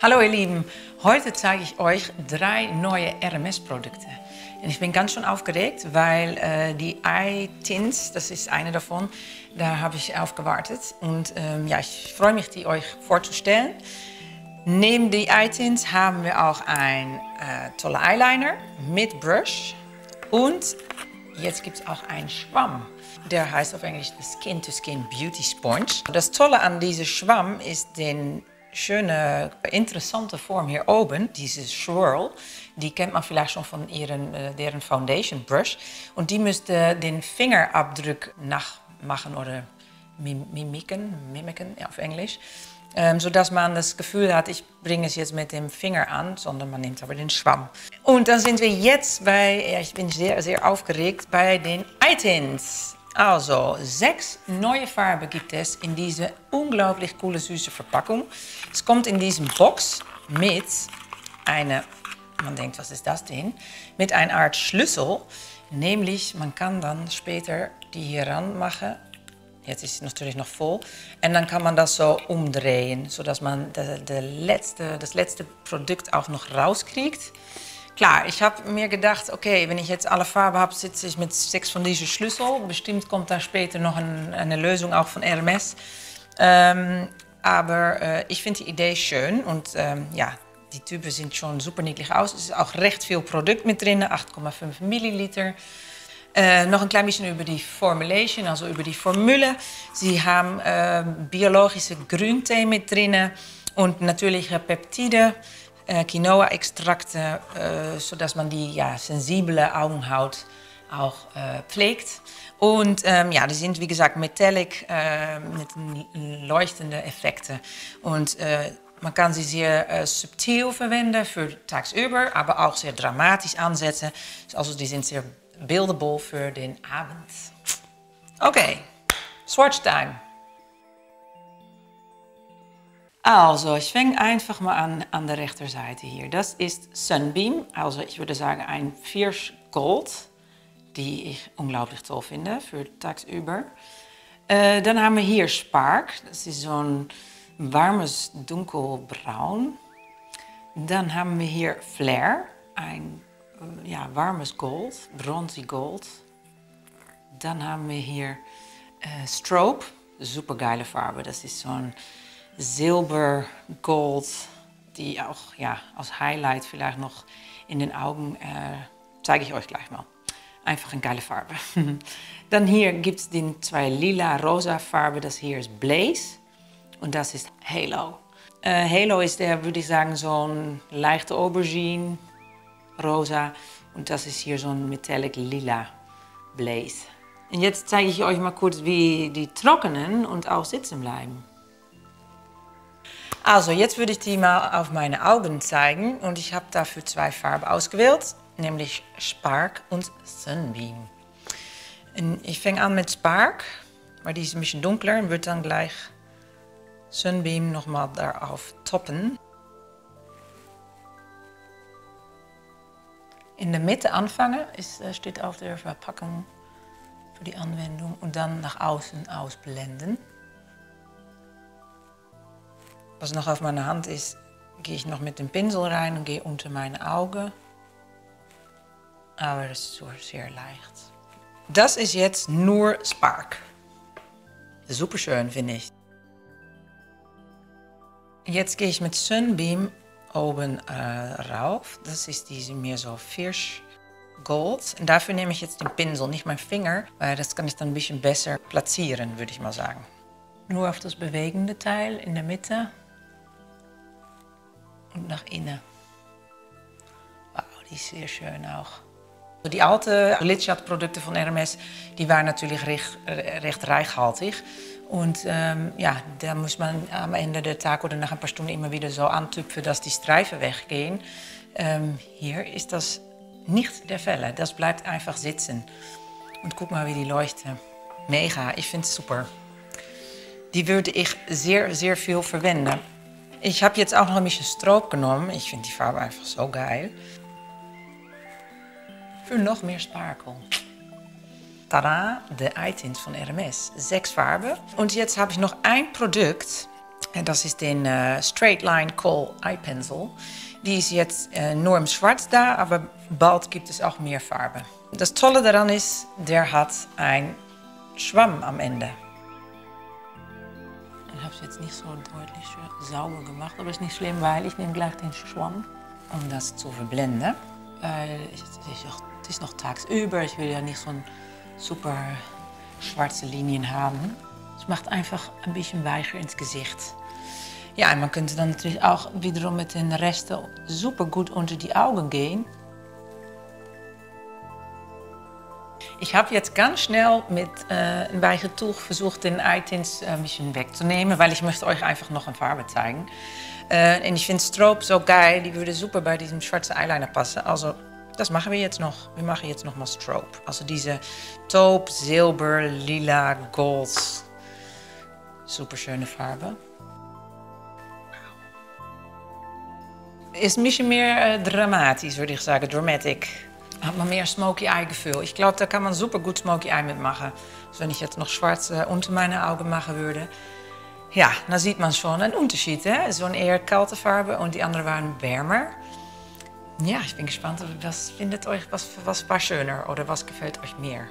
Hallo ihr Lieben, heute zeige ich euch 3 neue RMS-Produkte. Und ich bin ganz schön aufgeregt, weil die Eye Tints, das ist eine davon, da habe ich aufgewartet. Und ja, ich freue mich, die euch vorzustellen. Neben die Eye Tints haben wir auch ein toller Eyeliner mit Brush. Und jetzt gibt es auch einen Schwamm. Der heißt auf Englisch Skin to Skin Beauty Sponge. Das Tolle an diesem Schwamm ist den schöne, interessante Form hier oben, dieses Swirl. Die kennt man vielleicht schon von deren Foundation Brush. Und die müsste den Fingerabdruck nachmachen oder mimiken ja, auf Englisch. Sodass man das Gefühl hat, ich bringe es jetzt mit dem Finger an, sondern man nimmt aber den Schwamm. Und dann sind wir jetzt bei, ich bin sehr, sehr aufgeregt, bei den Eye Tints. Also, 6 neue Farben gibt es in diese unglaublich coole, süße Verpackung. Es kommt in diesem Box mit einer, man denkt, was ist das denn? Mit einer Art Schlüssel. Nämlich, man kann dann später die hier ranmachen. Jetzt ist es natürlich noch voll. Und dann kann man das so umdrehen, sodass man das letzte Produkt auch noch rauskriegt. Klar, ich habe mir gedacht, okay, wenn ich jetzt alle Farben habe, sitze ich mit 6 von diesen Schlüsseln. Bestimmt kommt da später noch eine Lösung auch von RMS. Aber ich finde die Idee schön und ja, die Tuben sehen schon super niedlich aus. Es ist auch recht viel Produkt mit drin, 8,5 Milliliter. Noch ein klein bisschen über die Formulation, also über die Formule. Sie haben biologische Grüntee mit drin und natürliche Peptide. Quinoa-Extrakte, sodass man die sensible Augenhaut auch pflegt. Und ja, die sind wie gesagt metallic mit leuchtenden Effekten. Und man kann sie sehr subtil verwenden für tagsüber, aber auch sehr dramatisch ansetzen. Also die sind sehr buildable für den Abend. Okay, Swatch Time. Also, ich fange einfach mal an der rechten Seite hier. Das ist Sunbeam, also ich würde sagen ein Fierce Gold, die ich unglaublich toll finde für tagsüber. Dann haben wir hier Spark, das ist so ein warmes dunkelbraun. Dann haben wir hier Flare, ein warmes Gold, bronzy Gold. Dann haben wir hier Strobe, super geile Farbe, das ist so ein Silber, Gold, die auch als Highlight vielleicht noch in den Augen, zeige ich euch gleich mal. Einfach eine geile Farbe. Dann hier gibt es die 2 lila-rosa Farben, das hier ist Blaze und das ist Halo. Halo ist der, würde ich sagen, so ein leichte Aubergine, rosa und das ist hier so ein metallic lila Blaze. Und jetzt zeige ich euch mal kurz, wie die trockenen und auch sitzen bleiben. Also, jetzt würde ich die mal auf meine Augen zeigen und ich habe dafür 2 Farben ausgewählt, nämlich Spark und Sunbeam. Und ich fange an mit Spark, weil die ist ein bisschen dunkler und wird dann gleich Sunbeam nochmal darauf toppen. In der Mitte anfangen, steht auf der Verpackung für die Anwendung und dann nach außen ausblenden. Was noch auf meiner Hand ist, gehe ich noch mit dem Pinsel rein und gehe unter meine Augen. Aber das ist so sehr leicht. Das ist jetzt nur Spark. Super schön, finde ich. Jetzt gehe ich mit Sunbeam oben rauf. Das ist diese mehr so Fierce Gold. Und dafür nehme ich jetzt den Pinsel, nicht meinen Finger, weil das kann ich dann ein bisschen besser platzieren, würde ich mal sagen. Nur auf das bewegende Teil in der Mitte. Und nach innen. Wow, die ist sehr schön auch. Die alte Lidschat-Produkte von RMS, die waren natürlich recht reichhaltig. Und ja, da muss man am Ende der Tag oder nach ein paar Stunden immer wieder so antupfen, dass die Streifen weggehen. Hier ist das nicht der Fall. Das bleibt einfach sitzen. Und guck mal, wie die leuchten. Mega, ich finde es super. Die würde ich sehr, sehr viel verwenden. Ich habe jetzt auch noch ein bisschen Stroop genommen. Ich finde die Farbe einfach so geil. Für noch mehr Sparkle. Tada, de Eye Tint von RMS. 6 Farben. Und jetzt habe ich noch ein Produkt. Das ist den Straight Line Kohl Eye Pencil. Die ist jetzt nur im Schwarz da, aber bald gibt es auch mehr Farbe. Das Tolle daran ist, der hat einen Schwamm am Ende. Ich habe es jetzt nicht so deutlich sauber gemacht, aber ist nicht schlimm, weil ich nehme gleich den Schwamm, um das zu verblenden. Es ist noch tagsüber, ich will ja nicht so super schwarze Linien haben. Es macht einfach ein bisschen weicher ins Gesicht. Ja, und man könnte dann natürlich auch wiederum mit den Resten super gut unter die Augen gehen. Ich habe jetzt ganz schnell mit einem weichen Tuch versucht, den Eye-Tint ein bisschen wegzunehmen, weil ich möchte euch einfach noch eine Farbe zeigen. Und ich finde Strobe so geil, die würde super bei diesem schwarzen Eyeliner passen. Also, das machen wir jetzt noch. Wir machen jetzt noch mal Strobe. Also diese Taupe, Silber, Lila, Gold. Super schöne Farbe. Ist ein bisschen mehr dramatisch, würde ich sagen, dramatic. Hat man mehr Smoky Eye Gefühl. Ich glaube, da kann man super gut Smoky Eye mitmachen. Also wenn ich jetzt noch schwarz unter meine Augen machen würde. Ja, dann sieht man schon einen Unterschied. So eine eher kalte Farbe und die andere waren wärmer. Ja, ich bin gespannt, was findet euch, was war schöner oder was gefällt euch mehr?